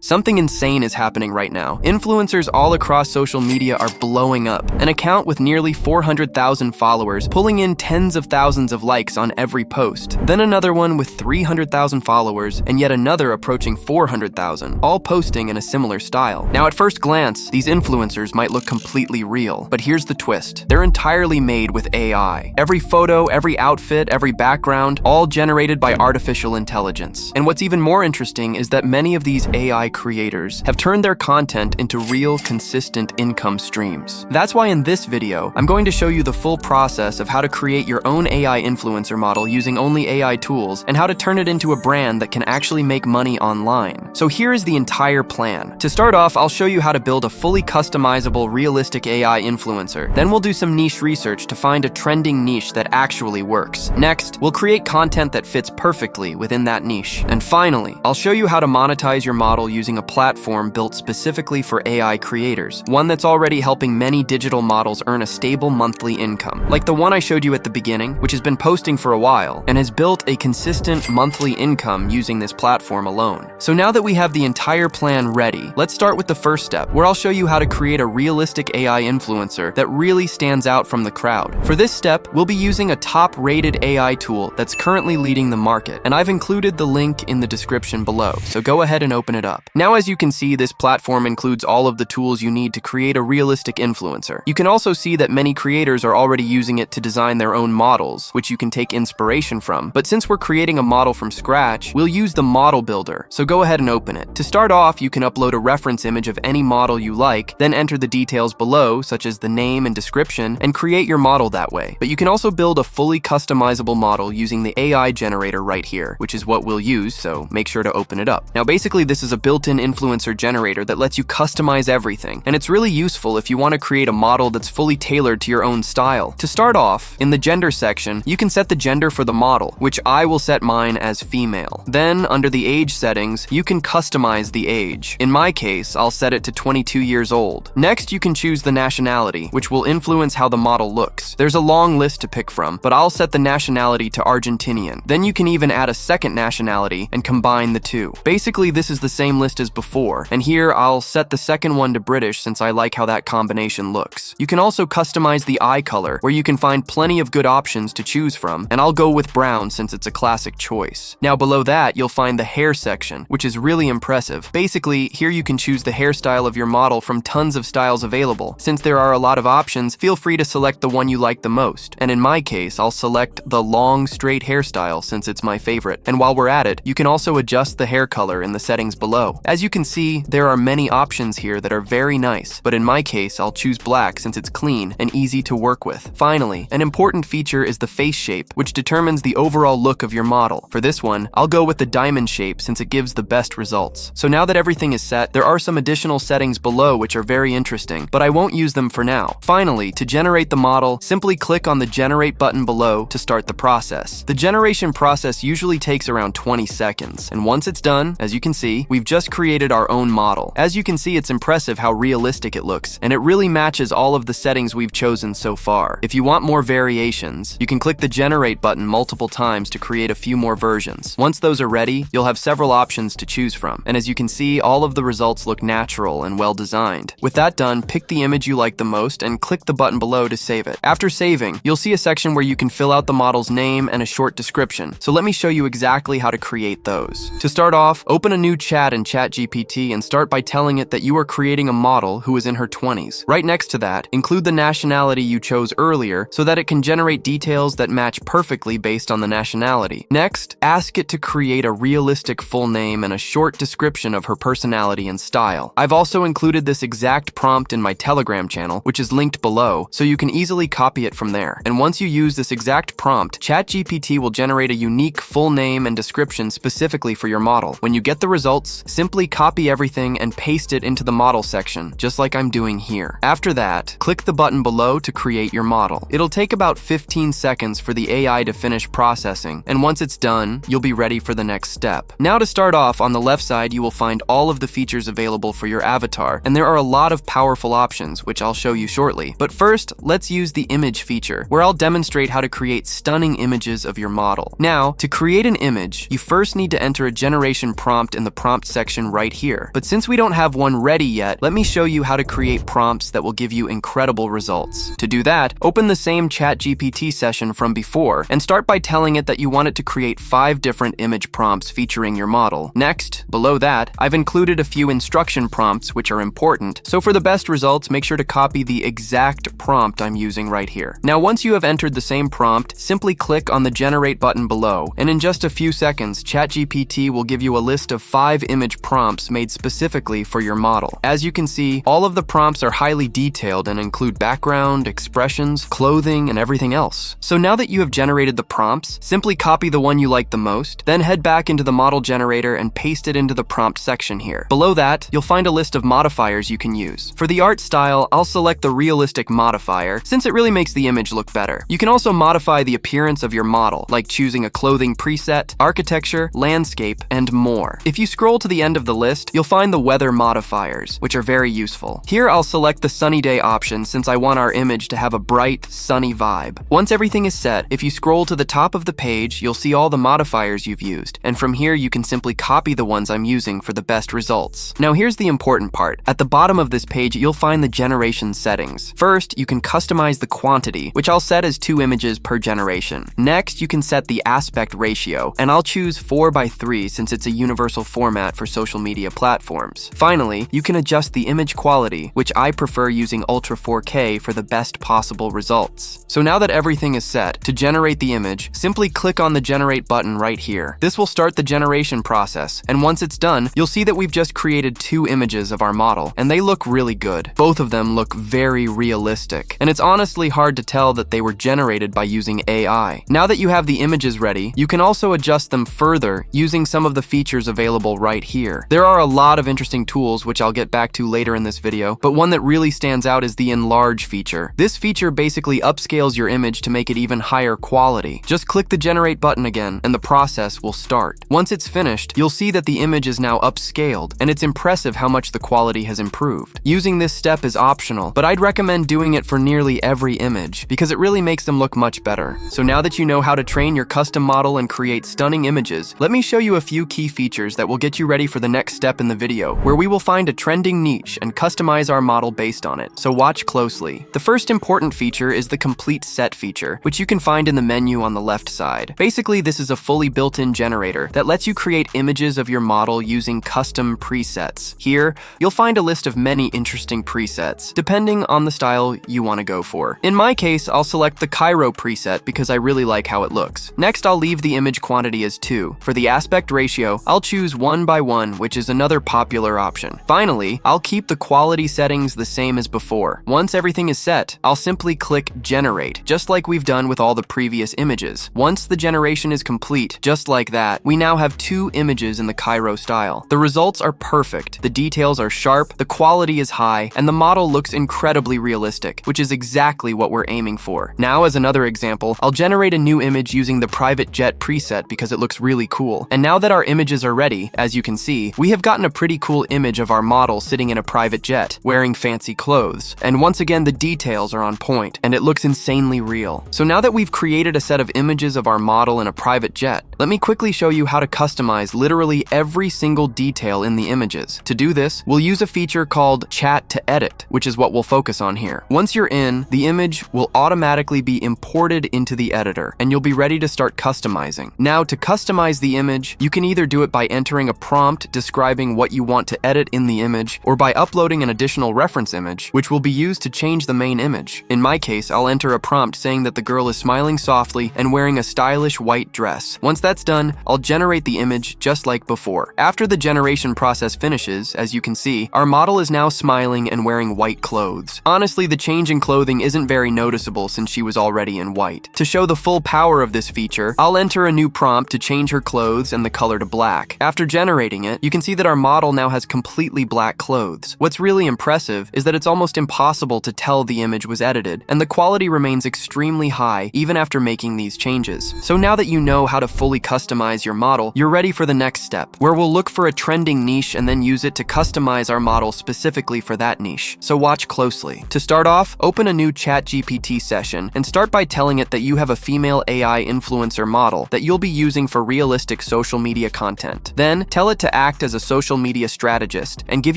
Something insane is happening right now. Influencers all across social media are blowing up. An account with nearly 400,000 followers pulling in tens of thousands of likes on every post. Then another one with 300,000 followers and yet another approaching 400,000, all posting in a similar style. Now at first glance, these influencers might look completely real, but here's the twist. They're entirely made with AI. Every photo, every outfit, every background, all generated by artificial intelligence. And what's even more interesting is that many of these AI creators have turned their content into real, consistent income streams. That's why in this video, I'm going to show you the full process of how to create your own AI influencer model using only AI tools and how to turn it into a brand that can actually make money online. So here is the entire plan. To start off, I'll show you how to build a fully customizable, realistic AI influencer. Then we'll do some niche research to find a trending niche that actually works. Next, we'll create content that fits perfectly within that niche. And finally, I'll show you how to monetize your model using a platform built specifically for AI creators, one that's already helping many digital models earn a stable monthly income, like the one I showed you at the beginning, which has been posting for a while and has built a consistent monthly income using this platform alone. So now that we have the entire plan ready, let's start with the first step, where I'll show you how to create a realistic AI influencer that really stands out from the crowd. For this step, we'll be using a top-rated AI tool that's currently leading the market, and I've included the link in the description below, so go ahead and open it up. Now, as you can see, this platform includes all of the tools you need to create a realistic influencer. You can also see that many creators are already using it to design their own models, which you can take inspiration from. But since we're creating a model from scratch, we'll use the model builder, so go ahead and open it. To start off, you can upload a reference image of any model you like, then enter the details below, such as the name and description, and create your model that way. But you can also build a fully customizable model using the AI generator right here, which is what we'll use, so make sure to open it up. Now, basically, this is a built-in influencer generator that lets you customize everything, and it's really useful if you want to create a model that's fully tailored to your own style. To start off, in the gender section, you can set the gender for the model, which I will set mine as female. Then, under the age settings, you can customize the age. In my case, I'll set it to 22 years old. Next, you can choose the nationality, which will influence how the model looks. There's a long list to pick from, but I'll set the nationality to Argentinian. Then you can even add a second nationality and combine the two. Basically, this is the same list as before, and here I'll set the second one to British since I like how that combination looks. You can also customize the eye color, where you can find plenty of good options to choose from, and I'll go with brown since it's a classic choice. Now below that, you'll find the hair section, which is really impressive. Basically, here you can choose the hairstyle of your model from tons of styles available. Since there are a lot of options, feel free to select the one you like the most. And in my case, I'll select the long, straight hairstyle since it's my favorite. And while we're at it, you can also adjust the hair color in the settings below. As you can see, there are many options here that are very nice, but in my case, I'll choose black since it's clean and easy to work with. Finally, an important feature is the face shape, which determines the overall look of your model. For this one, I'll go with the diamond shape since it gives the best results. So now that everything is set, there are some additional settings below which are very interesting, but I won't use them for now. Finally, to generate the model, simply click on the generate button below to start the process. The generation process usually takes around 20 seconds, and once it's done, as you can see, we've just created our own model. As you can see, it's impressive how realistic it looks, and it really matches all of the settings we've chosen so far. If you want more variations, you can click the generate button multiple times to create a few more versions. Once those are ready, you'll have several options to choose from, and as you can see, all of the results look natural and well designed. With that done, pick the image you like the most and click the button below to save it. After saving, you'll see a section where you can fill out the model's name and a short description, so let me show you exactly how to create those. To start off, open a new chat in ChatGPT and start by telling it that you are creating a model who is in her 20s. Right next to that, include the nationality you chose earlier so that it can generate details that match perfectly based on the nationality. Next, ask it to create a realistic full name and a short description of her personality and style. I've also included this exact prompt in my Telegram channel, which is linked below, so you can easily copy it from there. And once you use this exact prompt, ChatGPT will generate a unique full name and description specifically for your model. When you get the results, simply copy everything and paste it into the model section, just like I'm doing here. After that, click the button below to create your model. It'll take about 15 seconds for the AI to finish processing, and once it's done, you'll be ready for the next step. Now to start off, on the left side, you will find all of the features available for your avatar, and there are a lot of powerful options, which I'll show you shortly. But first, let's use the image feature, where I'll demonstrate how to create stunning images of your model. Now, to create an image, you first need to enter a generation prompt in the prompt section section right here. But since we don't have one ready yet, let me show you how to create prompts that will give you incredible results. To do that, open the same ChatGPT session from before and start by telling it that you want it to create 5 different image prompts featuring your model. Next, below that, I've included a few instruction prompts which are important, so for the best results, make sure to copy the exact prompt I'm using right here. Now, once you have entered the same prompt, simply click on the Generate button below, and in just a few seconds, ChatGPT will give you a list of 5 image prompts made specifically for your model. As you can see, all of the prompts are highly detailed and include background, expressions, clothing, and everything else. So now that you have generated the prompts, simply copy the one you like the most, then head back into the model generator and paste it into the prompt section here. Below that, you'll find a list of modifiers you can use. For the art style, I'll select the realistic modifier, since it really makes the image look better. You can also modify the appearance of your model, like choosing a clothing preset, architecture, landscape, and more. If you scroll to the end of the list, you'll find the weather modifiers, which are very useful. Here I'll select the sunny day option since I want our image to have a bright, sunny vibe. Once everything is set, if you scroll to the top of the page, you'll see all the modifiers you've used, and from here you can simply copy the ones I'm using for the best results. Now here's the important part. At the bottom of this page, you'll find the generation settings. First, you can customize the quantity, which I'll set as 2 images per generation. Next, you can set the aspect ratio, and I'll choose 4:3 since it's a universal format for social media platforms. Finally, you can adjust the image quality, which I prefer using Ultra 4K for the best possible results. So now that everything is set, to generate the image, simply click on the Generate button right here. This will start the generation process, and once it's done, you'll see that we've just created 2 images of our model, and they look really good. Both of them look very realistic, and it's honestly hard to tell that they were generated by using AI. Now that you have the images ready, you can also adjust them further using some of the features available right here. There are a lot of interesting tools which I'll get back to later in this video, but one that really stands out is the Enlarge feature. This feature basically upscales your image to make it even higher quality. Just click the Generate button again, and the process will start. Once it's finished, you'll see that the image is now upscaled, and it's impressive how much the quality has improved. Using this step is optional, but I'd recommend doing it for nearly every image, because it really makes them look much better. So now that you know how to train your custom model and create stunning images, let me show you a few key features that will get you ready for the next step in the video, where we will find a trending niche and customize our model based on it. So watch closely. The first important feature is the Complete Set feature, which you can find in the menu on the left side. Basically, this is a fully built-in generator that lets you create images of your model using custom presets. Here, you'll find a list of many interesting presets, depending on the style you want to go for. In my case, I'll select the Cairo preset because I really like how it looks. Next, I'll leave the image quantity as 2. For the aspect ratio, I'll choose 1:1, which is another popular option. Finally, I'll keep the quality settings the same as before. Once everything is set, I'll simply click Generate, just like we've done with all the previous images. Once the generation is complete, just like that, we now have 2 images in the Cairo style. The results are perfect, the details are sharp, the quality is high, and the model looks incredibly realistic, which is exactly what we're aiming for. Now, as another example, I'll generate a new image using the private jet preset because it looks really cool. And now that our images are ready, as you can see, we have gotten a pretty cool image of our model sitting in a private jet, wearing fancy clothes. And once again, the details are on point, and it looks insanely real. So now that we've created a set of images of our model in a private jet, let me quickly show you how to customize literally every single detail in the images. To do this, we'll use a feature called Chat to Edit, which is what we'll focus on here. Once you're in, the image will automatically be imported into the editor, and you'll be ready to start customizing. Now, to customize the image, you can either do it by entering a prompt describing what you want to edit in the image, or by uploading an additional reference image, which will be used to change the main image. In my case, I'll enter a prompt saying that the girl is smiling softly and wearing a stylish white dress. Once that's done, I'll generate the image just like before. After the generation process finishes, as you can see, our model is now smiling and wearing white clothes. Honestly, the change in clothing isn't very noticeable since she was already in white. To show the full power of this feature, I'll enter a new prompt to change her clothes and the color to black. After generating it, you can see that our model now has completely black clothes. What's really impressive is that it's almost impossible to tell the image was edited, and the quality remains extremely high even after making these changes. So now that you know how to fully customize your model, you're ready for the next step, where we'll look for a trending niche and then use it to customize our model specifically for that niche. So watch closely. To start off, open a new ChatGPT session and start by telling it that you have a female AI influencer model that you'll be using for realistic social media content. Then, tell it to act as a social media strategist and give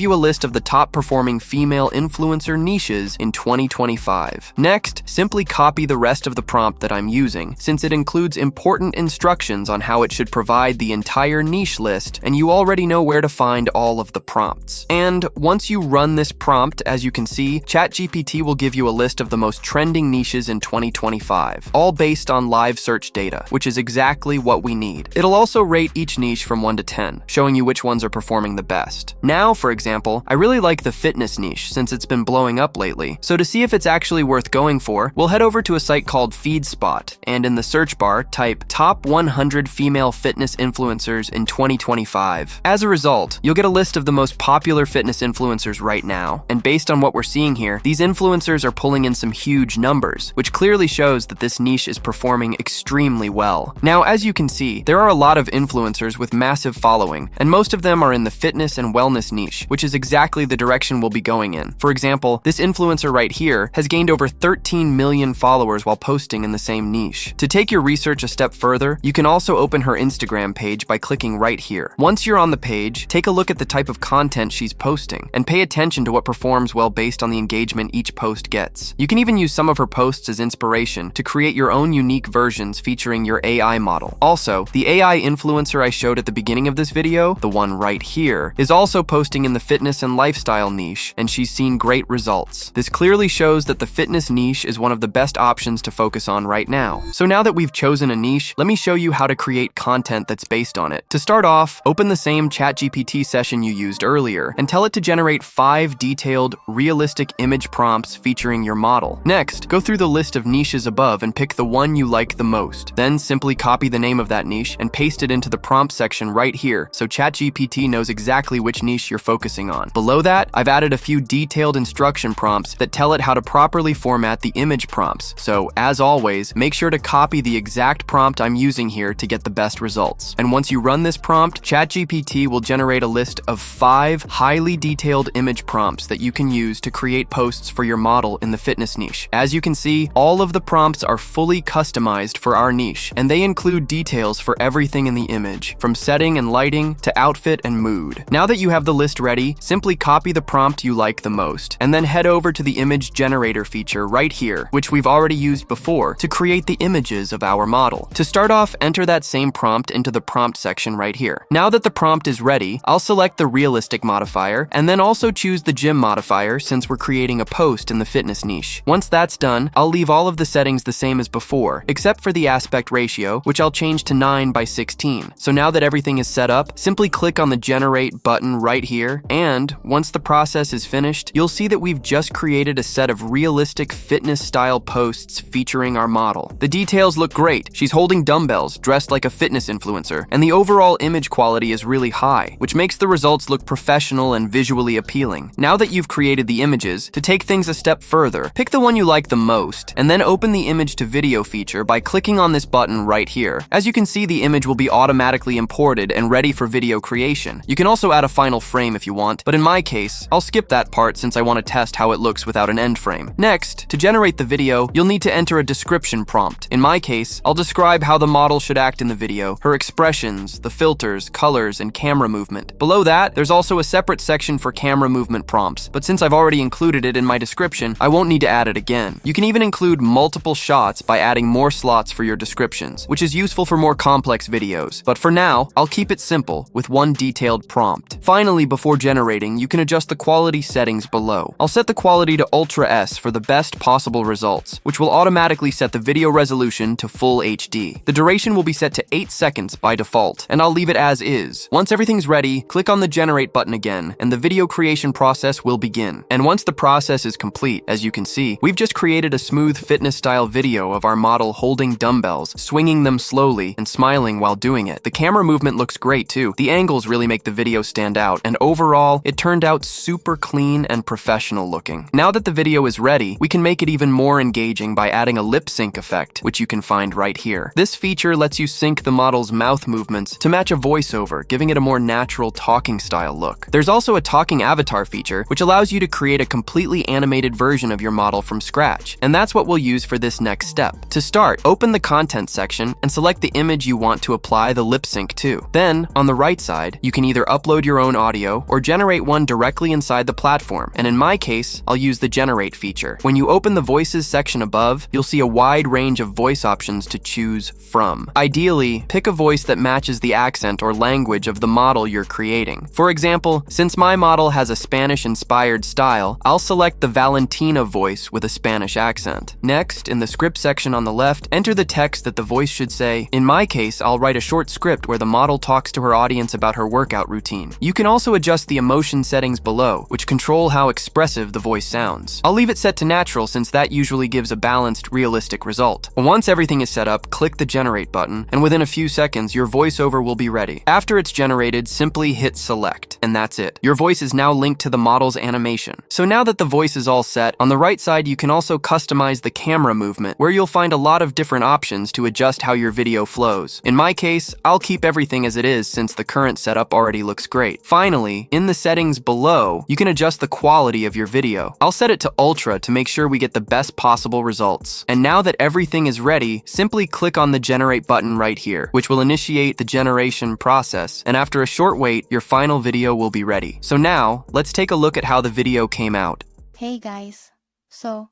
you a list of the top performing female influencer niches in 2025. Next, simply copy the rest of the prompt that I'm using, since it includes important instructions on how it should provide the entire niche list, and you already know where to find all of the prompts. And once you run this prompt, as you can see, ChatGPT will give you a list of the most trending niches in 2025, all based on live search data, which is exactly what we need. It'll also rate each niche from 1 to 10, showing you which ones are performing the best. Now, for example, I really like the fitness niche since it's been blowing up lately. So to see if it's actually worth going for, we'll head over to a site called FeedSpot, and in the search bar, type top 100 female fitness influencers in 2025. As a result, you'll get a list of the most popular fitness influencers right now. And based on what we're seeing here, these influencers are pulling in some huge numbers, which clearly shows that this niche is performing extremely well. Now, as you can see, there are a lot of influencers with massive following, and most of them are in the fitness and wellness niche, which is exactly the direction we'll be going in. For example, this influencer right here has gained over 13 million followers while posting in the same niche. To take your research a step further, you can also open her Instagram page by clicking right here. Once you're on the page, take a look at the type of content she's posting, and pay attention to what performs well based on the engagement each post gets. You can even use some of her posts as inspiration to create your own unique versions featuring your AI model. Also, the AI influencer I showed at the beginning of this video, the one right here, is also posting in the fitness and lifestyle niche, and she's seen great results. This clearly shows that the fitness niche is one of the best options to focus on right now. So now that we've chosen a niche, let me show you how to create content that's based on it. To start off, open the same ChatGPT session you used earlier and tell it to generate 5 detailed, realistic image prompts featuring your model. Next, go through the list of niches above and pick the one you like the most. Then simply copy the name of that niche and paste it into the prompt section right here so ChatGPT knows exactly which niche you're focusing on. Below that, I've added a few detailed instruction prompts that tell it how to properly format the image prompts. So, as always, make sure to copy the exact prompt I'm using here to get the best results. And once you run this prompt, ChatGPT will generate a list of 5 highly detailed image prompts that you can use to create posts for your model in the fitness niche. As you can see, all of the prompts are fully customized for our niche, and they include details for everything in the image, from setting and lighting to outfit and mood. Now that you have the list ready, simply copy the prompt you like the most, and then head over to the image generator feature right here, which we've already used before, to create the images of our model. To start off, enter that same prompt into the prompt section right here. Now that the prompt is ready, I'll select the realistic modifier, and then also choose the gym modifier since we're creating a post in the fitness niche. Once that's done, I'll leave all of the settings the same as before, except for the aspect ratio, which I'll change to 9:16. So now that everything is set up, simply click on the generate button right here, and once the process is finished, you'll see that we've just created a set of realistic fitness-style posts featuring our model. The details look great. She's holding dumbbells, dressed like a fitness influencer, and the overall image quality is really high, which makes the results look professional and visually appealing. Now that you've created the images, to take things a step further, pick the one you like the most, and then open the image to video feature by clicking on this button right here. As you can see, the image will be automatically imported and ready for video creation. You can also add a final frame if you want, but in my case, I'll skip that part since I want to test how it looks without an end frame. Next, to generate the video, you'll need to enter a description prompt. In my case, I'll describe how the model should act in the video, her expressions, the filters, colors, and camera movement. Below that, there's also a separate section for camera movement prompts, but since I've already included it in my description, I won't need to add it again. You can even include multiple shots by adding more slots for your descriptions, which is useful for more complex videos. But for now, I'll keep it simple with one detailed prompt. Finally, before generating, you can adjust the quality settings below. I'll set the quality to Ultra S for the best possible results, which will automatically set the video resolution to full HD. The duration will be set to 8 seconds by default, and I'll leave it as is. Once everything's ready, click on the generate button again, and the video creation process will begin. And once the process is complete, as you can see, we've just created a smooth fitness-style video of our model holding dumbbells, swinging them slowly, and smiling while doing it. The camera movement looks great too. The angles really make the video stand out, and overall, it turned out super clean and professional looking. Now that the video is ready, we can make it even more engaging by adding a lip sync effect, which you can find right here. This feature lets you sync the model's mouth movements to match a voiceover, giving it a more natural talking style look. There's also a talking avatar feature, which allows you to create a completely animated version of your model from scratch, and that's what we'll use for this next step. To start, open the content section and select the image you want to apply the lip sync to. Then, on the right side, side, you can either upload your own audio or generate one directly inside the platform. And in my case, I'll use the generate feature. When you open the voices section above, you'll see a wide range of voice options to choose from. Ideally, pick a voice that matches the accent or language of the model you're creating. For example, since my model has a Spanish-inspired style, I'll select the Valentina voice with a Spanish accent. Next, in the script section on the left, enter the text that the voice should say. In my case, I'll write a short script where the model talks to her audience about her workout routine. You can also adjust the emotion settings below, which control how expressive the voice sounds. I'll leave it set to natural since that usually gives a balanced, realistic result. Once everything is set up, click the generate button, and within a few seconds, your voiceover will be ready. After it's generated, simply hit select, and that's it. Your voice is now linked to the model's animation. So now that the voice is all set, on the right side, you can also customize the camera movement, where you'll find a lot of different options to adjust how your video flows. In my case, I'll keep everything as it is since the current setup already looks great. Finally, in the settings below, you can adjust the quality of your video. I'll set it to ultra to make sure we get the best possible results. And now that everything is ready, simply click on the generate button right here, which will initiate the generation process. And after a short wait, your final video will be ready. So now, let's take a look at how the video came out. Hey guys. So,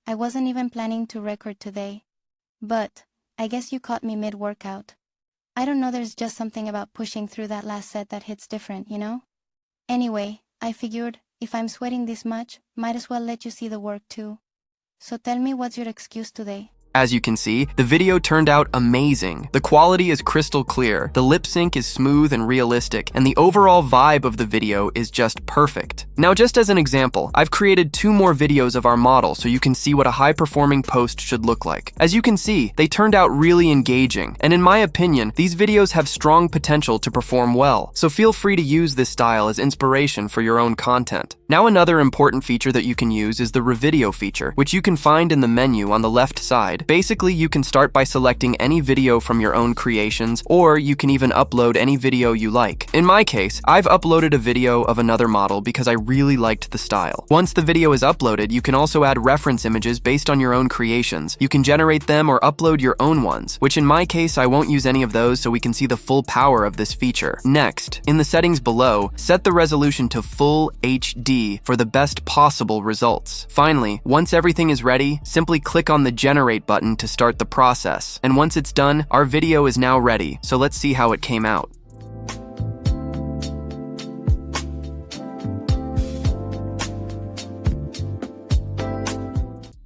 I wasn't even planning to record today, but I guess you caught me mid-workout. I don't know, there's just something about pushing through that last set that hits different, you know? Anyway, I figured, if I'm sweating this much, might as well let you see the work too. So tell me, what's your excuse today? As you can see, the video turned out amazing. The quality is crystal clear, the lip sync is smooth and realistic, and the overall vibe of the video is just perfect. Now, just as an example, I've created 2 more videos of our model so you can see what a high-performing post should look like. As you can see, they turned out really engaging, and in my opinion, these videos have strong potential to perform well, so feel free to use this style as inspiration for your own content. Now, another important feature that you can use is the Revideo feature, which you can find in the menu on the left side. Basically, you can start by selecting any video from your own creations, or you can even upload any video you like. In my case, I've uploaded a video of another model because I really liked the style. Once the video is uploaded, you can also add reference images based on your own creations. You can generate them or upload your own ones, which in my case, I won't use any of those so we can see the full power of this feature. Next, in the settings below, set the resolution to Full HD for the best possible results. Finally, once everything is ready, simply click on the generate button to start the process. And once it's done, our video is now ready. So let's see how it came out.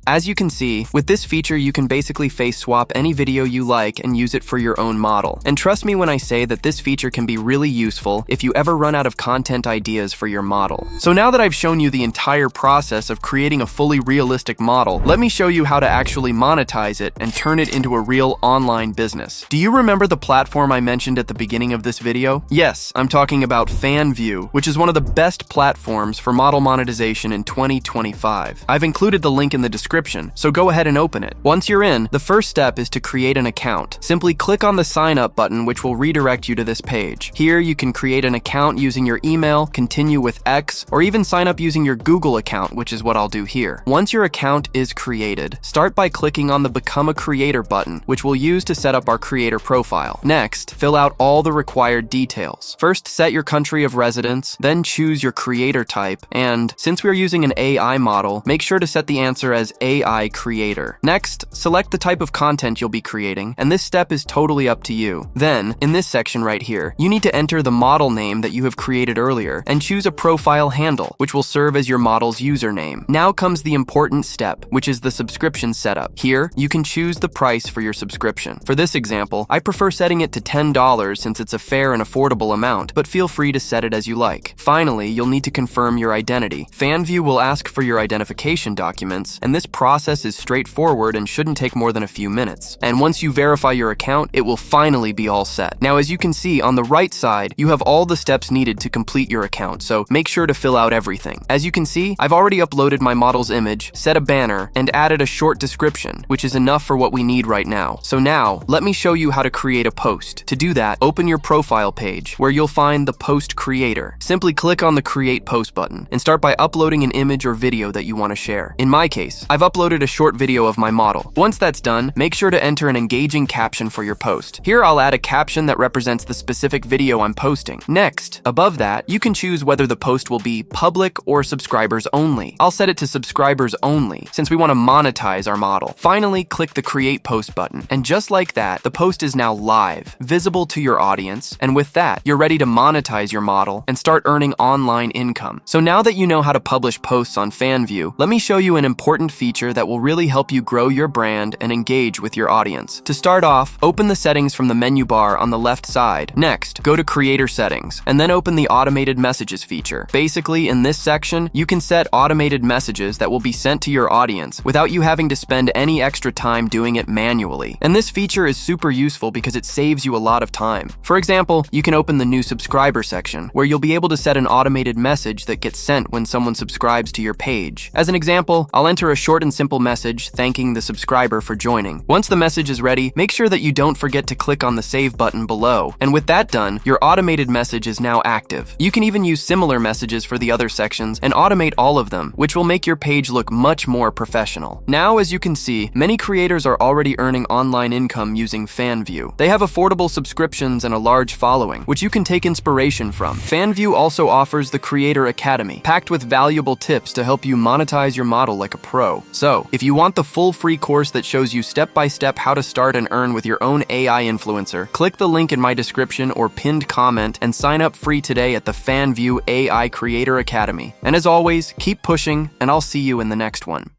As you can see, with this feature you can basically face swap any video you like and use it for your own model. And trust me when I say that this feature can be really useful if you ever run out of content ideas for your model. So now that I've shown you the entire process of creating a fully realistic model, let me show you how to actually monetize it and turn it into a real online business. Do you remember the platform I mentioned at the beginning of this video? Yes, I'm talking about Fanvue, which is one of the best platforms for model monetization in 2025. I've included the link in the description, so go ahead and open it. Once you're in, the first step is to create an account. Simply click on the sign up button, which will redirect you to this page. Here you can create an account using your email, continue with X, or even sign up using your Google account, which is what I'll do here. Once your account is created, start by clicking on the Become a Creator button, which we'll use to set up our creator profile. Next, fill out all the required details. First, set your country of residence, then choose your creator type, and since we're using an AI model, make sure to set the answer as AI creator. Next, select the type of content you'll be creating, and this step is totally up to you. Then, in this section right here, you need to enter the model name that you have created earlier and choose a profile handle, which will serve as your model's username. Now comes the important step, which is the subscription setup. Here, you can choose the price for your subscription. For this example, I prefer setting it to $10 since it's a fair and affordable amount, but feel free to set it as you like. Finally, you'll need to confirm your identity. Fanvue will ask for your identification documents, and this process is straightforward and shouldn't take more than a few minutes. And once you verify your account, it will finally be all set. Now, as you can see on the right side, you have all the steps needed to complete your account, so make sure to fill out everything. As you can see, I've already uploaded my model's image, set a banner, and added a short description, which is enough for what we need right now. So now, let me show you how to create a post. To do that, open your profile page, where you'll find the post creator. Simply click on the Create Post button, and start by uploading an image or video that you want to share. In my case, I've I've uploaded a short video of my model. Once that's done, make sure to enter an engaging caption for your post. Here I'll add a caption that represents the specific video I'm posting. Next, above that, you can choose whether the post will be public or subscribers only. I'll set it to subscribers only, since we want to monetize our model. Finally, click the Create Post button. And just like that, the post is now live, visible to your audience, and with that, you're ready to monetize your model and start earning online income. So now that you know how to publish posts on Fanvue, let me show you an important feature that will really help you grow your brand and engage with your audience. To start off, open the settings from the menu bar on the left side. Next, go to Creator Settings, and then open the Automated Messages feature. Basically, in this section, you can set automated messages that will be sent to your audience without you having to spend any extra time doing it manually. And this feature is super useful because it saves you a lot of time. For example, you can open the New Subscriber section, where you'll be able to set an automated message that gets sent when someone subscribes to your page. As an example, I'll enter a short and simple message thanking the subscriber for joining. Once the message is ready, make sure that you don't forget to click on the Save button below. And with that done, your automated message is now active. You can even use similar messages for the other sections and automate all of them, which will make your page look much more professional. Now, as you can see, many creators are already earning online income using Fanvue. They have affordable subscriptions and a large following, which you can take inspiration from. Fanvue also offers the Creator Academy, packed with valuable tips to help you monetize your model like a pro. So, if you want the full free course that shows you step-by-step how to start and earn with your own AI influencer, click the link in my description or pinned comment and sign up free today at the Fanvue AI Creator Academy. And as always, keep pushing, and I'll see you in the next one.